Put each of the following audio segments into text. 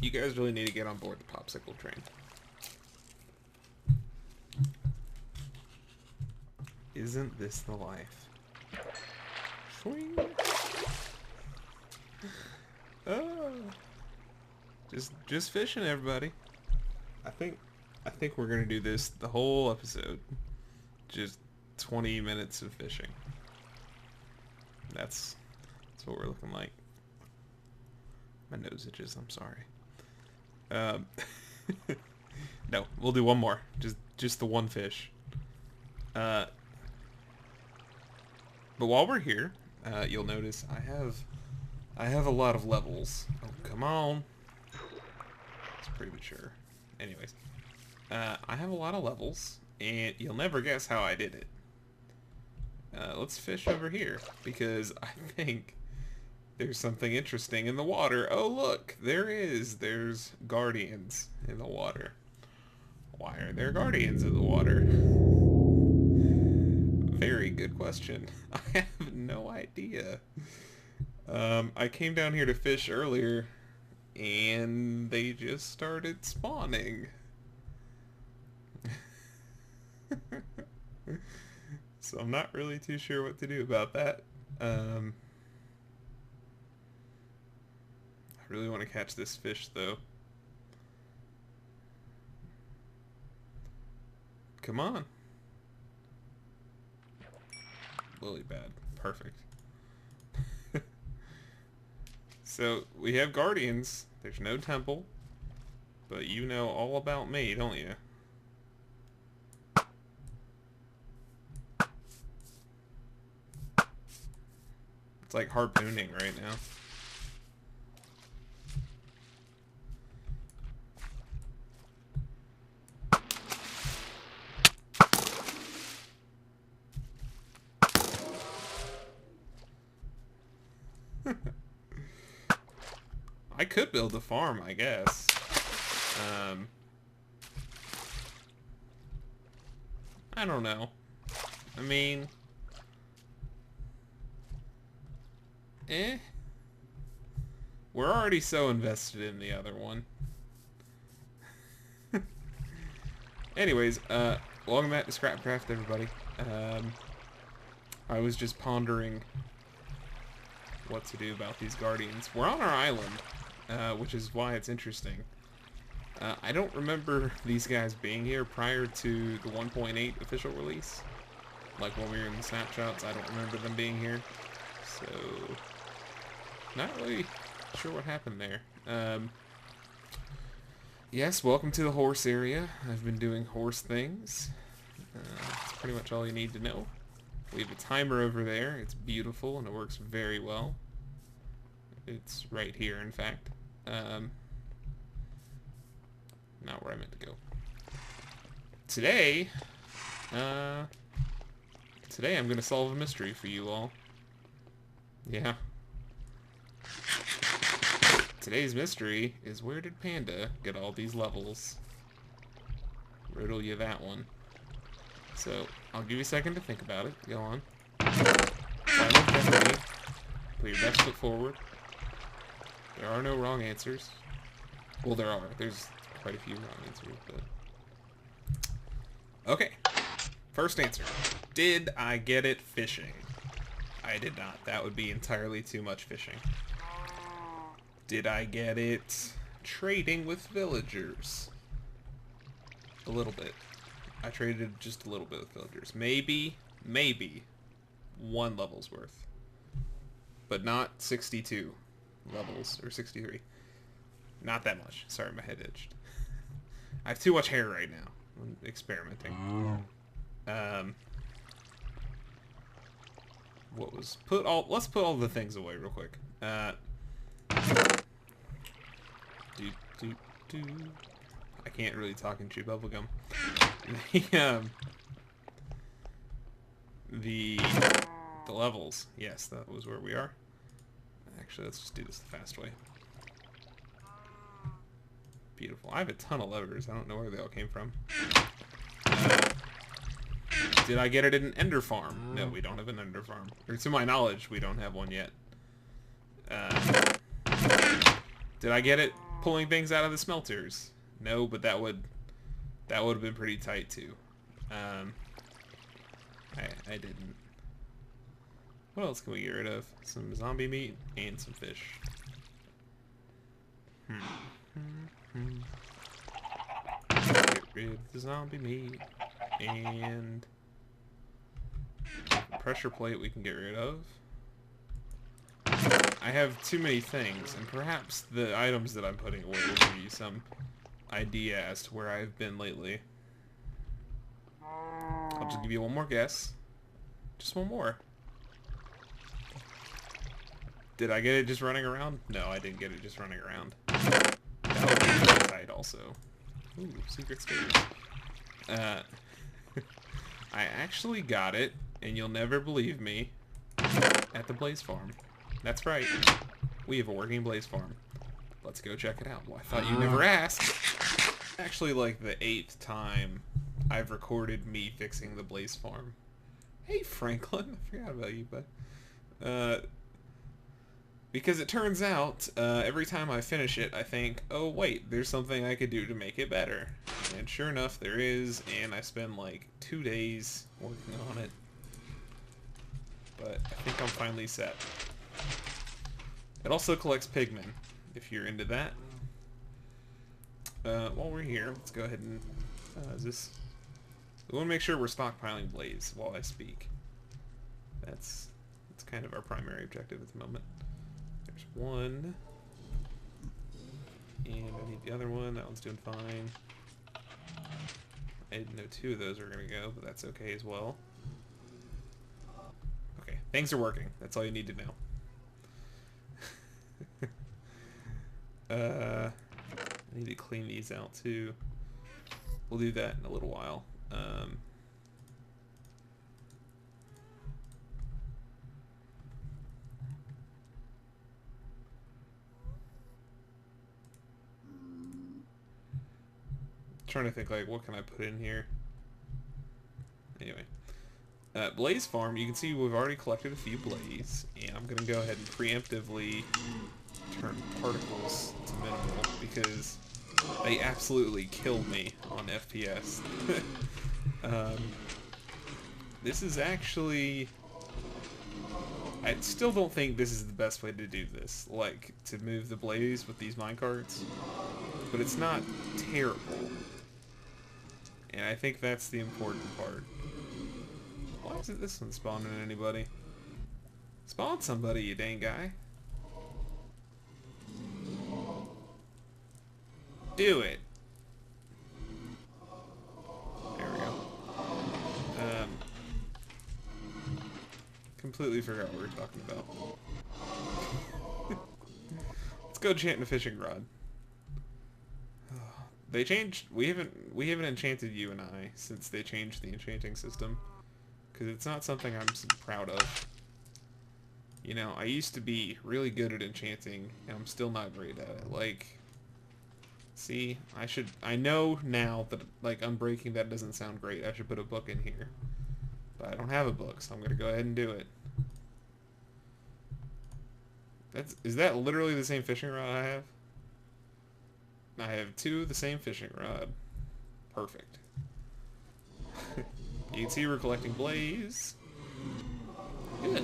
You guys really need to get on board the popsicle train. Isn't this the life? Swing. Oh. Just fishing, everybody. I think we're gonna do this the whole episode. Just 20 minutes of fishing. That's what we're looking like. My nose itches, I'm sorry. No, we'll do one more. Just the one fish. But while we're here, you'll notice I have a lot of levels. Oh, come on. It's premature. Anyways, I have a lot of levels, and you'll never guess how I did it. Let's fish over here, because I think there's something interesting in the water. Oh, look, there's guardians in the water. Why are there guardians in the water? Very good question. I have no idea. I came down here to fish earlier, and they just started spawning. So I'm not really too sure what to do about that. I really want to catch this fish, though. Come on. Lily pad. Perfect. So, we have guardians. There's no temple. But you know all about me, don't you? It's like harpooning right now. I could build a farm, I guess. I don't know. I mean... We're already so invested in the other one. Anyways, welcome back to ScrapCraft, everybody. I was just pondering what to do about these guardians. We're on our island, which is why it's interesting. I don't remember these guys being here prior to the 1.8 official release. Like when we were in the snapshots, I don't remember them being here. So, not really sure what happened there. Yes, welcome to the horse area. I've been doing horse things. That's pretty much all you need to know. We have a timer over there. It's beautiful and it works very well. It's right here, in fact. Not where I meant to go. Today I'm going to solve a mystery for you all. Yeah. Today's mystery is, where did Panda get all these levels? Riddle you that one. So, I'll give you a second to think about it. Go on. Silent destiny. Put your best foot forward. There are no wrong answers. Well, there are. There's quite a few wrong answers, but... Okay. First answer. Did I get it fishing? I did not. That would be entirely too much fishing. Did I get it trading with villagers? A little bit. I traded just a little bit with villagers. Maybe 1 level's worth. But not 62 levels, or 63. Not that much. Sorry, my head itched. I have too much hair right now. I'm experimenting. Let's put all the things away real quick. I can't really talk and chew bubblegum. The levels. Yes, that was where we are. Actually, let's just do this the fast way. Beautiful. I have a ton of levers. I don't know where they all came from. Did I get it at an ender farm? No, we don't have an ender farm. Or to my knowledge, we don't have one yet. Did I get it pulling things out of the smelters. No, but that would have been pretty tight too. I didn't. What else can we get rid of? Some zombie meat and some fish. Get rid of the zombie meat and the pressure plate we can get rid of. I have too many things, and perhaps the items that I'm putting away will give you some idea as to where I've been lately. I'll just give you one more guess. Just one more. Did I get it just running around? No, I didn't get it just running around. That would be really tight also. Ooh, secret stairs. I actually got it, and you'll never believe me, at the Blaze Farm. That's right. We have a working Blaze Farm. Let's go check it out. Well, I thought you'd never ask. Actually, like the 8th time I've recorded me fixing the Blaze Farm. Hey, Franklin. I forgot about you, but because it turns out every time I finish it, I think, oh wait, there's something I could do to make it better. And sure enough, there is, and I spend like 2 days working on it. But I think I'm finally set. It also collects pigmen, if you're into that. While we're here, let's go ahead and... we want to make sure we're stockpiling blaze while I speak. That's kind of our primary objective at the moment. There's one. And I need the other one. That one's doing fine. I didn't know 2 of those were going to go, but that's okay as well. Okay, things are working. That's all you need to know. I need to clean these out too. We'll do that in a little while. Trying to think, like, what can I put in here? Anyway, Blaze Farm, you can see we've already collected a few blaze, and I'm gonna go ahead and preemptively turn particles to minimal because they absolutely killed me on FPS. This is actually... I still don't think this is the best way to do this, like, to move the blaze with these minecarts, but it's not terrible. And I think that's the important part. Why isn't this one spawning anybody? Spawn somebody, you dang guy. Do it. There we go. Completely forgot what we were talking about. Let's go enchant a fishing rod. They changed. We haven't enchanted you and I since they changed the enchanting system, because it's not something I'm so proud of. You know, I used to be really good at enchanting, and I'm still not great at it. Like, see, I know now that, like, unbreaking that doesn't sound great. I should put a book in here, but I don't have a book, so I'm gonna go ahead and do it. Is that literally the same fishing rod I have? I have 2 of the same fishing rod. Perfect. You can see we're collecting blaze. Good.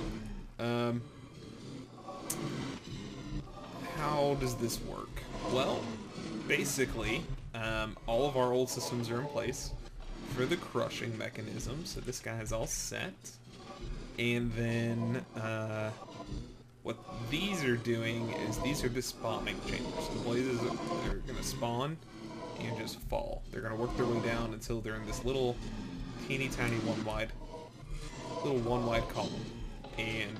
How does this work? Well, basically, all of our old systems are in place for the crushing mechanism, so this guy is all set. And then, what these are doing is these are the spawning chambers. The blazes are going to spawn and just fall. They're going to work their way down until they're in this little teeny tiny one wide column. And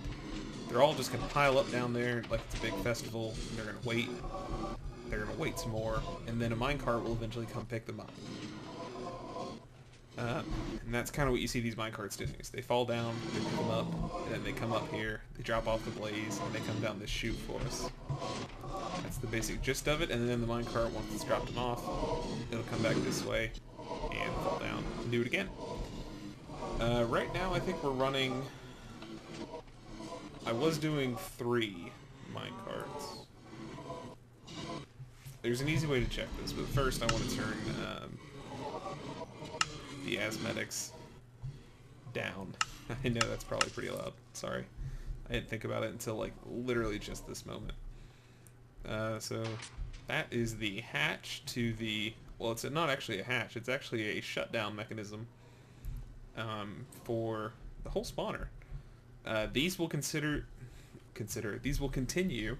they're all just going to pile up down there like it's a big festival. And they're going to wait. They're going to wait some more. And then a minecart will eventually come pick them up. And that's kind of what you see these minecarts doing. Is they fall down, they pick them up, and then they come up here, they drop off the blaze, and they come down this chute for us. That's the basic gist of it, and then the minecart, once it's dropped them off, it'll come back this way and fall down and do it again. Right now I think we're running... I was doing 3 minecarts. there's an easy way to check this, but first I want to turn the asthmatics down. I know that's probably pretty loud. Sorry. I didn't think about it until like literally just this moment. So that is the hatch to the... Well, it's not actually a hatch. It's actually a shutdown mechanism for the whole spawner. These will these will continue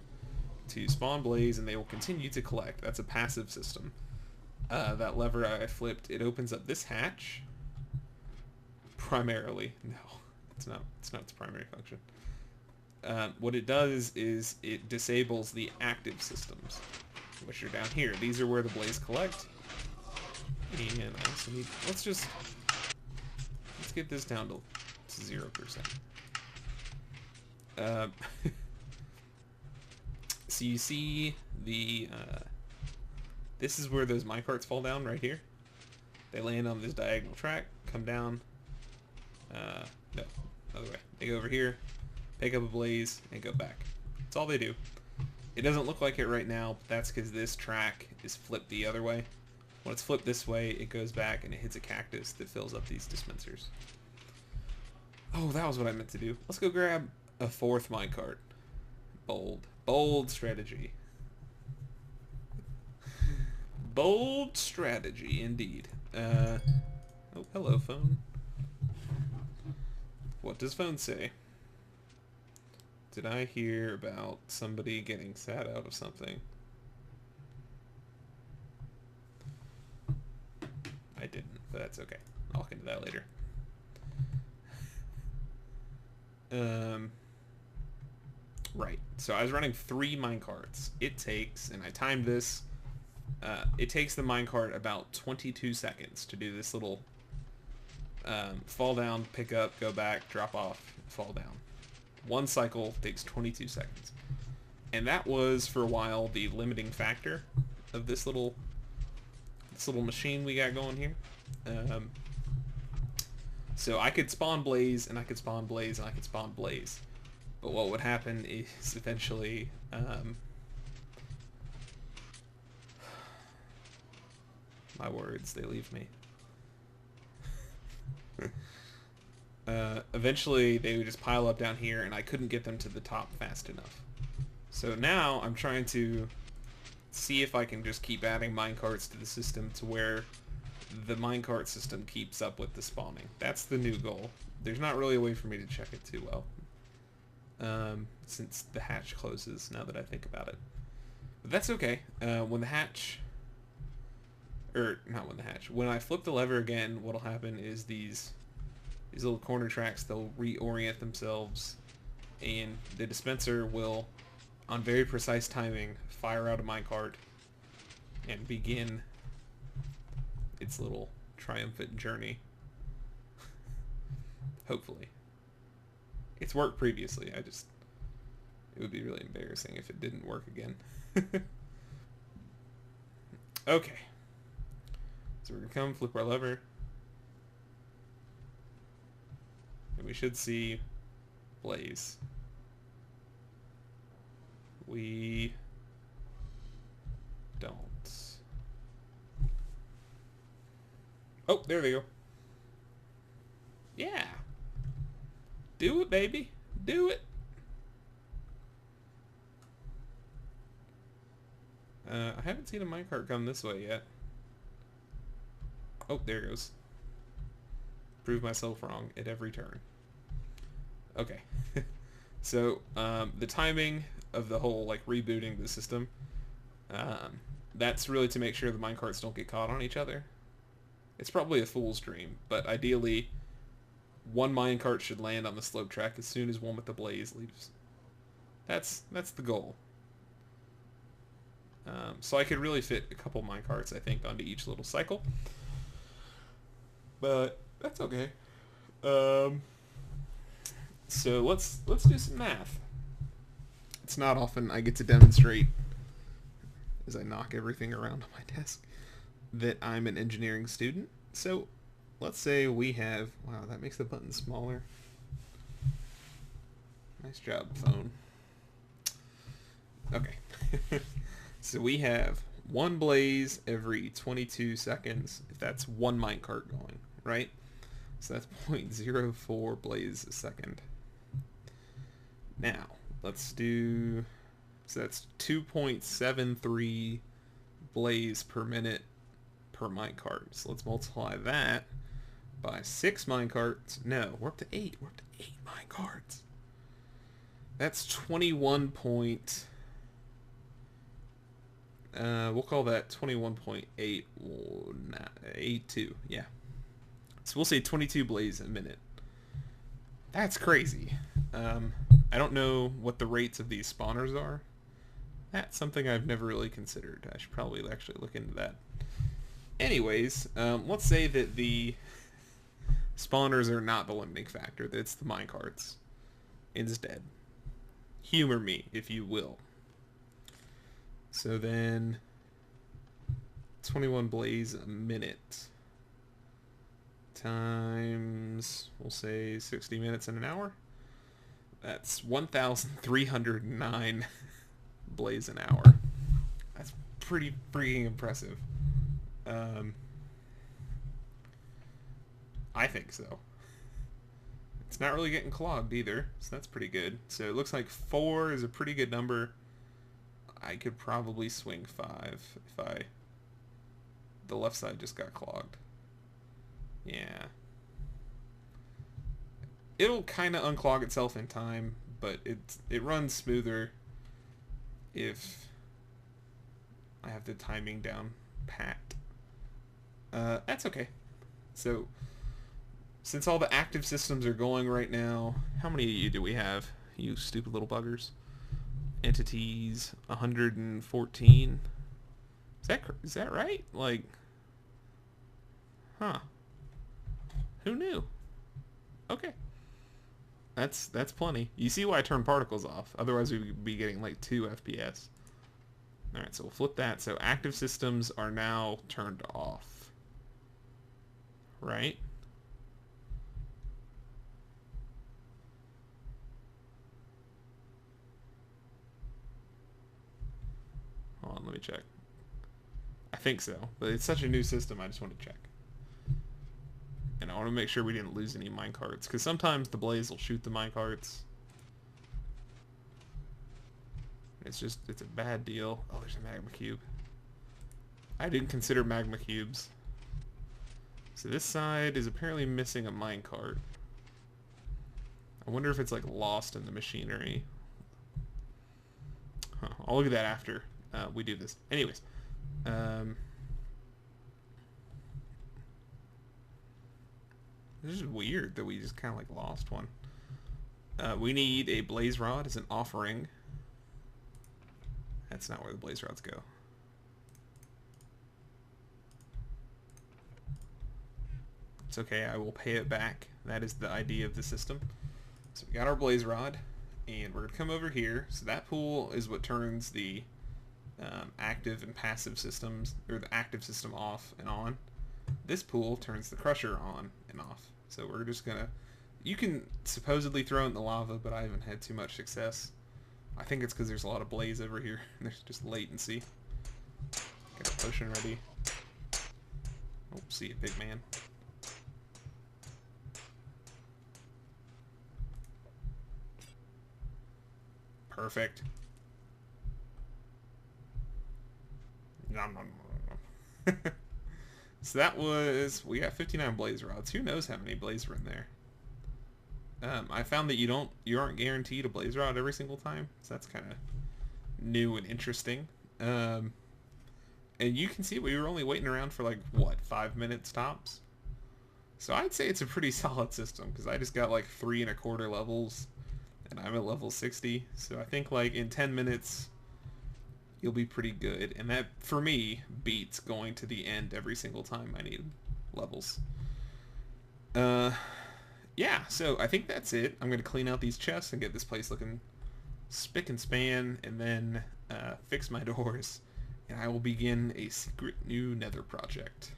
to spawn blaze, and they will continue to collect. That's a passive system. That lever I flipped, it opens up this hatch. Primarily, no, it's not its primary function. What it does is it disables the active systems, which are down here. These are where the blaze collect. And I also need, let's get this down to 0%. So you see the, this is where those minecarts fall down right here. They land on this diagonal track, come down, no, other way. They go over here, pick up a blaze, and go back. That's all they do. It doesn't look like it right now, but that's because this track is flipped the other way. When it's flipped this way, it goes back and it hits a cactus that fills up these dispensers. Oh, that was what I meant to do. Let's go grab a 4th minecart. Bold strategy. Bold strategy, indeed. Oh, hello, phone. What does phone say? Did I hear about somebody getting sad out of something? I didn't, but that's okay. I'll look into that later. Right. So I was running 3 minecarts. It takes, and I timed this, it takes the minecart about 22 seconds to do this little fall down, pick up, go back, drop off, fall down. One cycle takes 22 seconds. And that was, for a while, the limiting factor of this little machine we got going here. So I could spawn blaze, and I could spawn blaze, and I could spawn blaze. But what would happen is eventually, my words, they leave me. Eventually they would just pile up down here, and I couldn't get them to the top fast enough. So now I'm trying to see if I can just keep adding minecarts to the system to where the minecart system keeps up with the spawning. That's the new goal. There's not really a way for me to check it too well, since the hatch closes, now that I think about it. But that's okay. When I flip the lever again, what'll happen is these little corner tracks, they'll reorient themselves, and the dispenser will, on very precise timing, fire out a minecart and begin its little triumphant journey. Hopefully. It's worked previously, it would be really embarrassing if it didn't work again. Okay. So we're gonna come, flip our lever, and we should see blaze. We don't. Oh, there they go. Yeah. Do it, baby. Do it. I haven't seen a minecart come this way yet. Oh, there it goes. Prove myself wrong at every turn. Okay. So, the timing of the whole, like, rebooting the system, that's really to make sure the minecarts don't get caught on each other. It's probably a fool's dream, but ideally, one minecart should land on the slope track as soon as one with the blaze leaves. That's the goal. So I could really fit a couple minecarts, I think, onto each little cycle. But that's okay. So let's do some math. It's not often I get to demonstrate, as I knock everything around on my desk, that I'm an engineering student. So let's say we have, wow, that makes the button smaller. Nice job, phone. Okay. So we have one blaze every 22 seconds if that's one minecart going, right? So that's 0.04 blaze a second. Now, let's do... So that's 2.73 blaze per minute per minecart. So let's multiply that by 6 minecarts. No, we're up to 8. We're up to 8 minecarts. That's 21 point... we'll call that 21.82. Yeah. So we'll say 22 blaze a minute. That's crazy. I don't know what the rates of these spawners are. That's something I've never really considered. I should probably actually look into that. Anyways, let's say that the spawners are not the limiting factor. That it's the minecarts instead. Humor me, if you will. So then 21 blaze a minute times, we'll say 60 minutes in an hour. That's 1,309 blaze an hour. That's pretty freaking impressive. I think so. It's not really getting clogged either, so that's pretty good. So it looks like 4 is a pretty good number. I could probably swing 5 if the left side just got clogged. Yeah. It'll kind of unclog itself in time, but it runs smoother if I have the timing down pat. That's okay. So, since all the active systems are going right now, how many of you do we have? You stupid little buggers. Entities, 114. Is that right? Like, huh? Who knew? Okay. That's plenty. You see why I turned particles off. Otherwise we would be getting like 2 FPS. Alright, so we'll flip that. So active systems are now turned off. Right? Hold on, let me check. I think so, but it's such a new system, I just want to check. And I want to make sure we didn't lose any minecarts, because sometimes the blaze will shoot the minecarts. It's a bad deal. Oh, there's a magma cube. I didn't consider magma cubes. So this side is apparently missing a minecart. I wonder if it's like lost in the machinery. Huh, I'll look at that after we do this. Anyways. This is weird that we just kind of like lost one. We need a blaze rod as an offering. That's not where the blaze rods go. It's okay, I will pay it back. That is the idea of the system. So we got our blaze rod, and we're going to come over here. So that pool is what turns the active and passive systems, or the active system off and on. This pool turns the crusher on and off. So we're just going to... You can supposedly throw it in the lava, but I haven't had too much success. I think it's because there's a lot of blaze over here. And there's just latency. Get a potion ready. Oh, see it, big man. Perfect. Nom, nom, nom, nom. So that was... We got 59 blaze rods. Who knows how many blaze were in there? I found that you aren't guaranteed a blaze rod every single time, so that's kind of new and interesting. And you can see we were only waiting around for like, what, 5 minutes tops? So I'd say it's a pretty solid system, because I just got like 3 1/4 levels, and I'm at level 60, so I think like in 10 minutes you'll be pretty good, and that, for me, beats going to the end every single time I need levels. Yeah, so I think that's it. I'm going to clean out these chests and get this place looking spick and span, and then fix my doors, and I will begin a secret new nether project,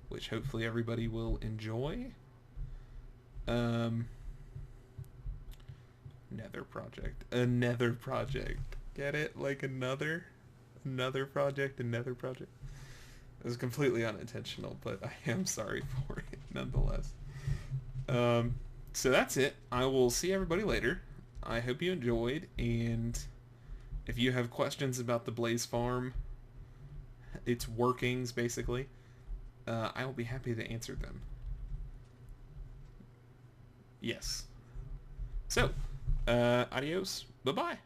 which hopefully everybody will enjoy. Nether project. A nether project. Get it? Like another? Another project, another project. It was completely unintentional, but I am sorry for it nonetheless. So that's it. I will see everybody later. I hope you enjoyed, and if you have questions about the Blaze Farm, its workings basically, I will be happy to answer them. Yes. So, adios. Bye-bye.